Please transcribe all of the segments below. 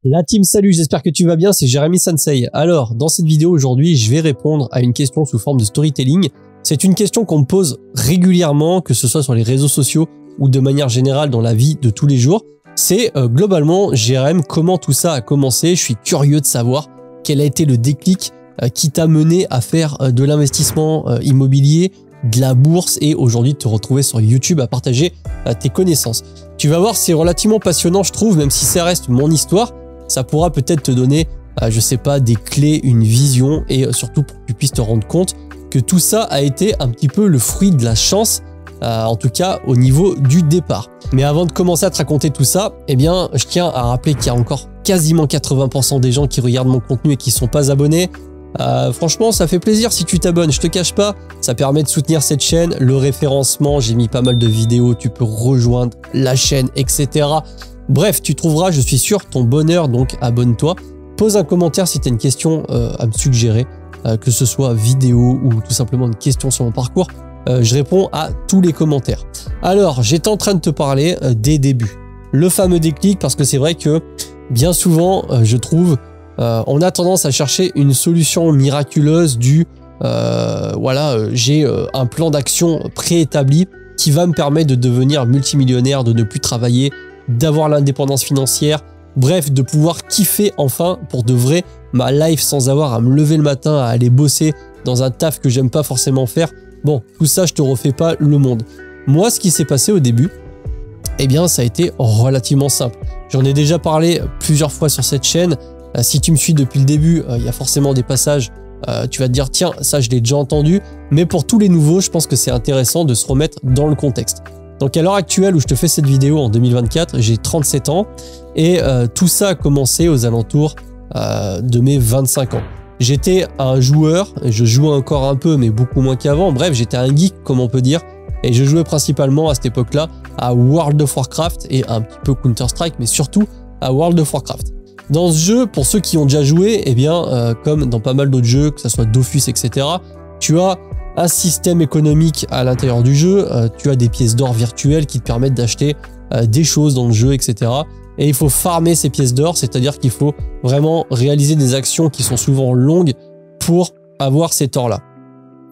La team, salut, j'espère que tu vas bien, c'est Jérémy Sensei. Alors, dans cette vidéo aujourd'hui, je vais répondre à une question sous forme de storytelling. C'est une question qu'on me pose régulièrement, que ce soit sur les réseaux sociaux ou de manière générale dans la vie de tous les jours. C'est globalement, Jérémy, comment tout ça a commencé. Je suis curieux de savoir quel a été le déclic qui t'a mené à faire de l'investissement immobilier, de la bourse et aujourd'hui te retrouver sur YouTube à partager tes connaissances. Tu vas voir, c'est relativement passionnant, je trouve, même si ça reste mon histoire. Ça pourra peut-être te donner, je sais pas, des clés, une vision et surtout pour que tu puisses te rendre compte que tout ça a été un petit peu le fruit de la chance, en tout cas au niveau du départ. Mais avant de commencer à te raconter tout ça, eh bien, je tiens à rappeler qu'il y a encore quasiment 80% des gens qui regardent mon contenu et qui ne sont pas abonnés. Franchement, ça fait plaisir si tu t'abonnes, je te cache pas, ça permet de soutenir cette chaîne, le référencement, j'ai mis pas mal de vidéos, tu peux rejoindre la chaîne, etc. Bref, tu trouveras, je suis sûr, ton bonheur, donc abonne-toi. Pose un commentaire si tu as une question à me suggérer, que ce soit vidéo ou tout simplement une question sur mon parcours. Je réponds à tous les commentaires. Alors, j'étais en train de te parler des débuts. Le fameux déclic, parce que c'est vrai que bien souvent, je trouve, on a tendance à chercher une solution miraculeuse du j'ai un plan d'action préétabli qui va me permettre de devenir multimillionnaire, de ne plus travailler, d'avoir l'indépendance financière, bref, de pouvoir kiffer enfin pour de vrai ma life sans avoir à me lever le matin, à aller bosser dans un taf que j'aime pas forcément faire. Bon, tout ça, je te refais pas le monde. Moi, ce qui s'est passé au début, eh bien, ça a été relativement simple. J'en ai déjà parlé plusieurs fois sur cette chaîne. Si tu me suis depuis le début, il y a forcément des passages, tu vas te dire, tiens, ça, je l'ai déjà entendu. Mais pour tous les nouveaux, je pense que c'est intéressant de se remettre dans le contexte. Donc à l'heure actuelle où je te fais cette vidéo en 2024, j'ai 37 ans et tout ça a commencé aux alentours de mes 25 ans. J'étais un joueur, je jouais encore un peu mais beaucoup moins qu'avant, bref j'étais un geek comme on peut dire et je jouais principalement à cette époque-là à World of Warcraft et un petit peu Counter-Strike mais surtout à World of Warcraft. Dans ce jeu, pour ceux qui ont déjà joué, eh bien comme dans pas mal d'autres jeux, que ce soit Dofus, etc., tu as un système économique à l'intérieur du jeu, tu as des pièces d'or virtuelles qui te permettent d'acheter des choses dans le jeu, etc. Et il faut farmer ces pièces d'or, c'est-à-dire qu'il faut vraiment réaliser des actions qui sont souvent longues pour avoir cet or-là.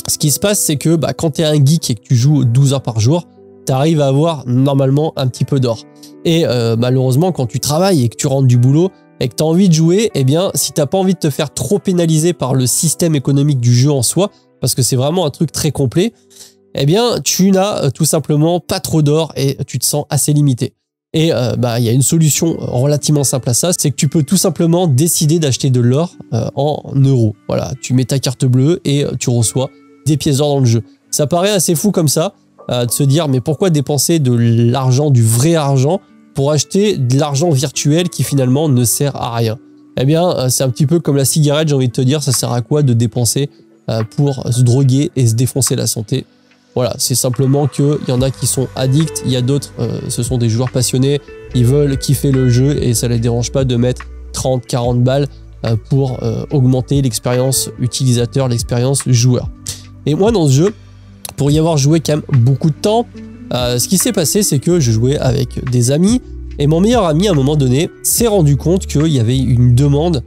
Ce qui se passe, c'est que quand tu es un geek et que tu joues 12 heures par jour, tu arrives à avoir normalement un petit peu d'or. Et malheureusement, quand tu travailles et que tu rentres du boulot et que tu as envie de jouer, eh bien, si tu n'as pas envie de te faire trop pénaliser par le système économique du jeu en soi, parce que c'est vraiment un truc très complet, eh bien, tu n'as tout simplement pas trop d'or et tu te sens assez limité. Et il y a une solution relativement simple à ça, c'est que tu peux tout simplement décider d'acheter de l'or en euros. Voilà, tu mets ta carte bleue et tu reçois des pièces d'or dans le jeu. Ça paraît assez fou comme ça, de se dire, mais pourquoi dépenser de l'argent, du vrai argent, pour acheter de l'argent virtuel qui finalement ne sert à rien? Eh bien, c'est un petit peu comme la cigarette, j'ai envie de te dire, ça sert à quoi de dépenser pour se droguer et se défoncer la santé? Voilà, c'est simplement qu'il y en a qui sont addicts, il y a d'autres, ce sont des joueurs passionnés, ils veulent kiffer le jeu et ça ne les dérange pas de mettre 30-40 balles pour augmenter l'expérience utilisateur, l'expérience joueur. Et moi dans ce jeu, pour y avoir joué quand même beaucoup de temps, ce qui s'est passé c'est que je jouais avec des amis et mon meilleur ami à un moment donné s'est rendu compte qu'il y avait une demande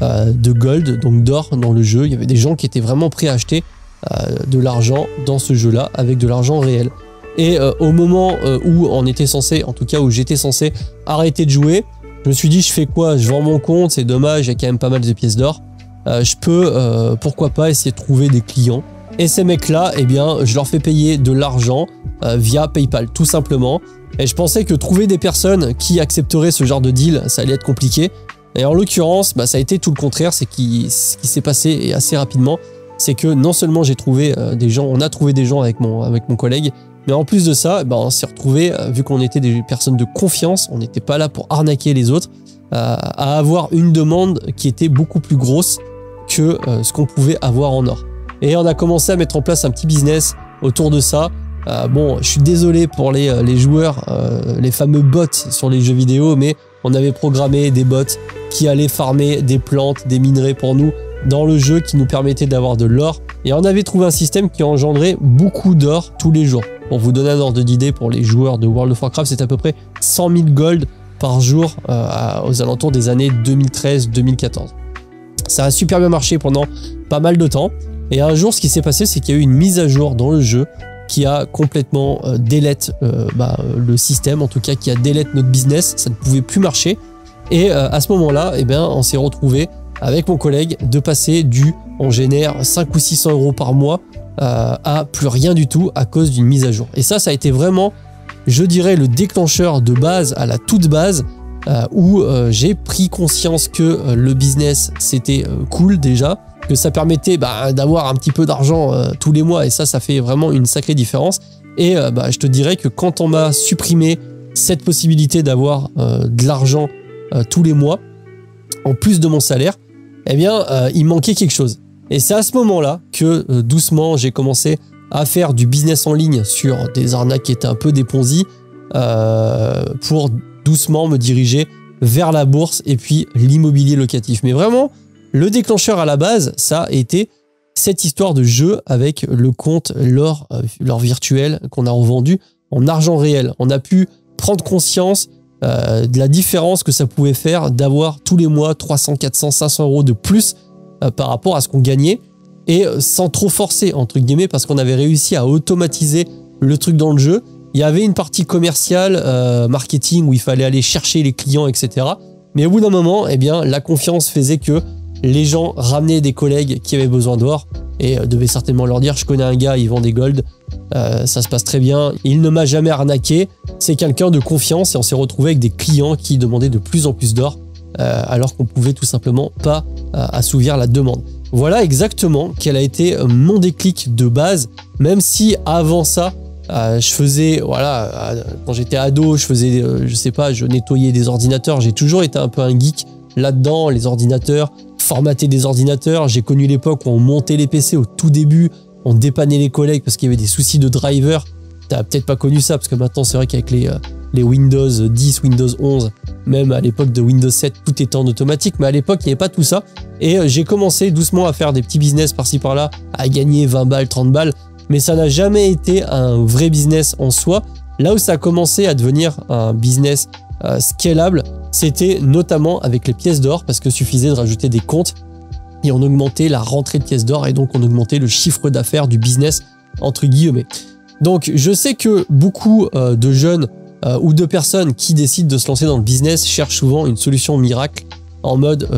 de gold, donc d'or dans le jeu. Il y avait des gens qui étaient vraiment prêts à acheter de l'argent dans ce jeu-là avec de l'argent réel. Et au moment où on était censé, en tout cas où j'étais censé arrêter de jouer, je me suis dit, je fais quoi? Je vends mon compte, c'est dommage, il y a quand même pas mal de pièces d'or. Je peux, pourquoi pas, essayer de trouver des clients. Et ces mecs-là, eh bien, je leur fais payer de l'argent via PayPal, tout simplement. Et je pensais que trouver des personnes qui accepteraient ce genre de deal, ça allait être compliqué. Et en l'occurrence, ça a été tout le contraire. Ce qui s'est passé et assez rapidement, c'est que non seulement j'ai trouvé des gens, on a trouvé des gens avec mon collègue, mais en plus de ça, on s'est retrouvé, vu qu'on était des personnes de confiance, on n'était pas là pour arnaquer les autres, à avoir une demande qui était beaucoup plus grosse que ce qu'on pouvait avoir en or. Et on a commencé à mettre en place un petit business autour de ça. Bon, je suis désolé pour les joueurs, les fameux bots sur les jeux vidéo, mais on avait programmé des bots qui allaient farmer des plantes, des minerais pour nous dans le jeu qui nous permettait d'avoir de l'or. Et on avait trouvé un système qui engendrait beaucoup d'or tous les jours. Pour vous donner un ordre d'idée, pour les joueurs de World of Warcraft, c'est à peu près 100 000 gold par jour aux alentours des années 2013-2014. Ça a super bien marché pendant pas mal de temps. Et un jour, ce qui s'est passé, c'est qu'il y a eu une mise à jour dans le jeu qui a complètement délète le système, en tout cas qui a délète notre business. Ça ne pouvait plus marcher. Et à ce moment-là, eh bien, on s'est retrouvé avec mon collègue de passer on génère 5 ou 600 euros par mois à plus rien du tout à cause d'une mise à jour. Et ça a été vraiment, je dirais, le déclencheur de base à la toute base où j'ai pris conscience que le business c'était cool déjà, que ça permettait d'avoir un petit peu d'argent tous les mois et ça fait vraiment une sacrée différence. Et je te dirais que quand on m'a supprimé cette possibilité d'avoir de l'argent tous les mois, en plus de mon salaire, eh bien, il manquait quelque chose. Et c'est à ce moment-là que doucement, j'ai commencé à faire du business en ligne sur des arnaques qui étaient un peu des Ponzi pour doucement me diriger vers la bourse et puis l'immobilier locatif. Mais vraiment, le déclencheur à la base, ça a été cette histoire de jeu avec le compte l'or virtuel qu'on a revendu en argent réel. On a pu prendre conscience de la différence que ça pouvait faire d'avoir tous les mois 300, 400, 500 euros de plus par rapport à ce qu'on gagnait et sans trop forcer entre guillemets parce qu'on avait réussi à automatiser le truc dans le jeu. Il y avait une partie commerciale, marketing où il fallait aller chercher les clients, etc. Mais au bout d'un moment, eh bien, la confiance faisait que les gens ramenaient des collègues qui avaient besoin d'or et devaient certainement leur dire « je connais un gars, il vend des gold, ça se passe très bien, il ne m'a jamais arnaqué, c'est quelqu'un de confiance » et on s'est retrouvé avec des clients qui demandaient de plus en plus d'or alors qu'on pouvait tout simplement pas assouvir la demande. Voilà exactement quel a été mon déclic de base, même si avant ça, je faisais, voilà, quand j'étais ado, je faisais, je sais pas, je nettoyais des ordinateurs, j'ai toujours été un peu un geek là-dedans, les ordinateurs, formater des ordinateurs. J'ai connu l'époque où on montait les PC au tout début, on dépannait les collègues parce qu'il y avait des soucis de driver. T'as peut-être pas connu ça parce que maintenant c'est vrai qu'avec les Windows 10, Windows 11, même à l'époque de Windows 7, tout était en automatique, mais à l'époque il n'y avait pas tout ça. Et j'ai commencé doucement à faire des petits business par-ci par-là, à gagner 20 balles, 30 balles, mais ça n'a jamais été un vrai business en soi. Là où ça a commencé à devenir un business scalable, c'était notamment avec les pièces d'or parce que suffisait de rajouter des comptes et on augmentait la rentrée de pièces d'or et donc on augmentait le chiffre d'affaires du business entre guillemets. Donc je sais que beaucoup de jeunes ou de personnes qui décident de se lancer dans le business cherchent souvent une solution miracle en mode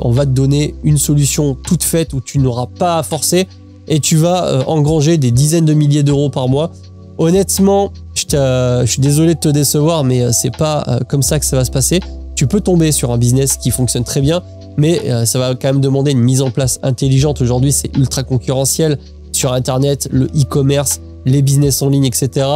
on va te donner une solution toute faite où tu n'auras pas à forcer et tu vas engranger des dizaines de milliers d'euros par mois. Honnêtement, je suis désolé de te décevoir, mais c'est pas comme ça que ça va se passer. Tu peux tomber sur un business qui fonctionne très bien, mais ça va quand même demander une mise en place intelligente. Aujourd'hui, c'est ultra concurrentiel sur Internet, le e-commerce, les business en ligne, etc.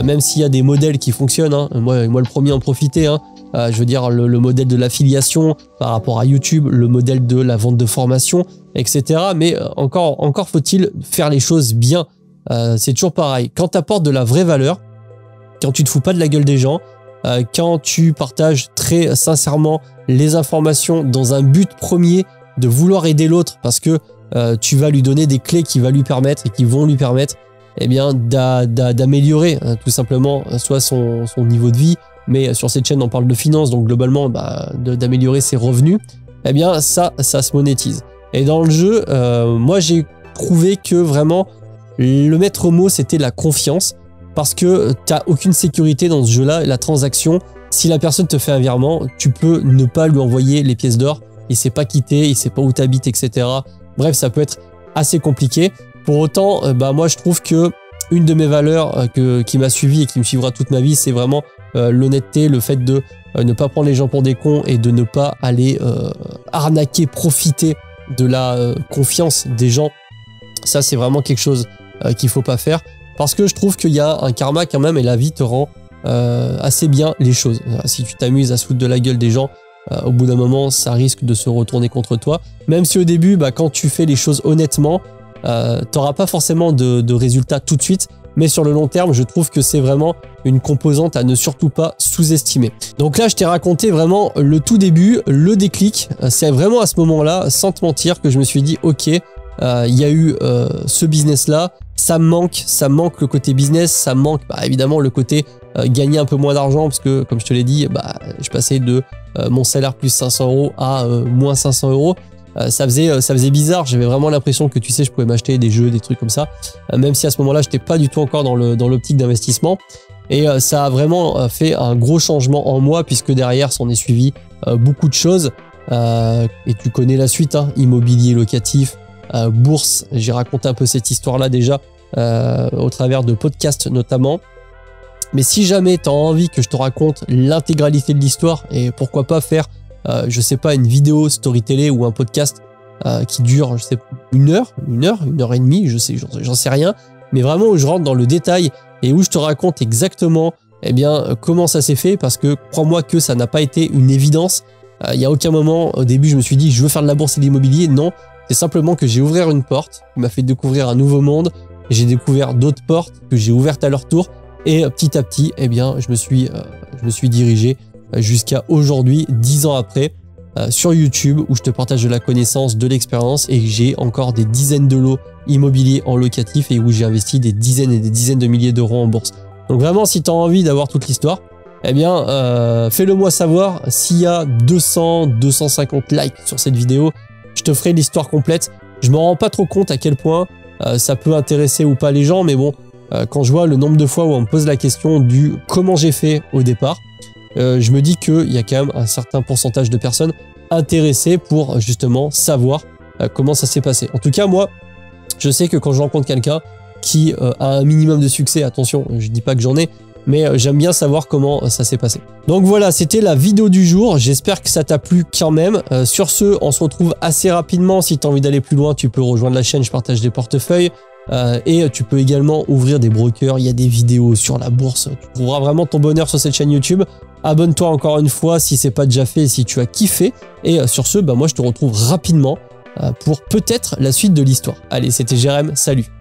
Même s'il y a des modèles qui fonctionnent, hein, moi le premier à en profiter, hein, je veux dire le modèle de l'affiliation par rapport à YouTube, le modèle de la vente de formation, etc. Mais encore faut-il faire les choses bien. C'est toujours pareil. Quand tu apportes de la vraie valeur, quand tu te fous pas de la gueule des gens, quand tu partages très sincèrement les informations dans un but premier de vouloir aider l'autre parce que tu vas lui donner des clés qui vont lui permettre eh bien d'améliorer tout simplement soit son niveau de vie, mais sur cette chaîne on parle de finances, donc globalement d'améliorer ses revenus, eh bien ça se monétise. Et dans le jeu, moi j'ai trouvé que vraiment le maître mot c'était la confiance. Parce que tu n'as aucune sécurité dans ce jeu-là, la transaction, si la personne te fait un virement, tu peux ne pas lui envoyer les pièces d'or, il ne sait pas quitter, il ne sait pas où tu habites, etc. Bref, ça peut être assez compliqué. Pour autant, moi je trouve que une de mes valeurs qui m'a suivi et qui me suivra toute ma vie, c'est vraiment l'honnêteté, le fait de ne pas prendre les gens pour des cons et de ne pas aller arnaquer, profiter de la confiance des gens. Ça, c'est vraiment quelque chose qu'il ne faut pas faire. Parce que je trouve qu'il y a un karma quand même et la vie te rend assez bien les choses. Si tu t'amuses à se foutre de la gueule des gens, au bout d'un moment, ça risque de se retourner contre toi. Même si au début, quand tu fais les choses honnêtement, tu n'auras pas forcément de résultats tout de suite. Mais sur le long terme, je trouve que c'est vraiment une composante à ne surtout pas sous-estimer. Donc là, je t'ai raconté vraiment le tout début, le déclic. C'est vraiment à ce moment-là, sans te mentir, que je me suis dit « Ok, il y a eu ce business-là. Ça me manque le côté business, ça me manque évidemment le côté gagner un peu moins d'argent parce que, comme je te l'ai dit, je passais de mon salaire plus 500 € à moins 500 €. Ça faisait bizarre, j'avais vraiment l'impression que, tu sais, je pouvais m'acheter des jeux, des trucs comme ça, même si à ce moment-là, je n'étais pas du tout encore dans l'optique d'investissement. Et ça a vraiment fait un gros changement en moi, puisque derrière s'en est suivi beaucoup de choses. Et tu connais la suite, hein, immobilier locatif, bourse. J'ai raconté un peu cette histoire-là déjà au travers de podcasts notamment. Mais si jamais tu as envie que je te raconte l'intégralité de l'histoire, et pourquoi pas faire, je sais pas, une vidéo story télé ou un podcast qui dure, je sais, une heure et demie, j'en sais rien, mais vraiment où je rentre dans le détail et où je te raconte exactement comment ça s'est fait, parce que crois-moi que ça n'a pas été une évidence. Il n'y a aucun moment au début je me suis dit je veux faire de la bourse et de l'immobilier. Non, c'est simplement que j'ai ouvert une porte qui m'a fait découvrir un nouveau monde, j'ai découvert d'autres portes que j'ai ouvertes à leur tour, et petit à petit je me suis dirigé jusqu'à aujourd'hui, 10 ans après, sur YouTube, où je te partage de la connaissance, de l'expérience, et j'ai encore des dizaines de lots immobiliers en locatif et où j'ai investi des dizaines et des dizaines de milliers d'euros en bourse. Donc vraiment, si tu as envie d'avoir toute l'histoire, fais-le moi savoir. S'il y a 200, 250 likes sur cette vidéo, je te ferai l'histoire complète. Je me rends pas trop compte à quel point ça peut intéresser ou pas les gens, mais bon, quand je vois le nombre de fois où on me pose la question du comment j'ai fait au départ, je me dis qu'il y a quand même un certain pourcentage de personnes intéressées pour justement savoir comment ça s'est passé. En tout cas, moi, je sais que quand je rencontre quelqu'un qui a un minimum de succès, attention, je dis pas que j'en ai, mais j'aime bien savoir comment ça s'est passé. Donc voilà, c'était la vidéo du jour. J'espère que ça t'a plu quand même. Sur ce, on se retrouve assez rapidement. Si tu as envie d'aller plus loin, tu peux rejoindre la chaîne, je partage des portefeuilles. Et tu peux également ouvrir des brokers. Il y a des vidéos sur la bourse. Tu trouveras vraiment ton bonheur sur cette chaîne YouTube. Abonne-toi encore une fois si c'est pas déjà fait et si tu as kiffé. Et sur ce, moi je te retrouve rapidement pour peut-être la suite de l'histoire. Allez, c'était Jérém, salut!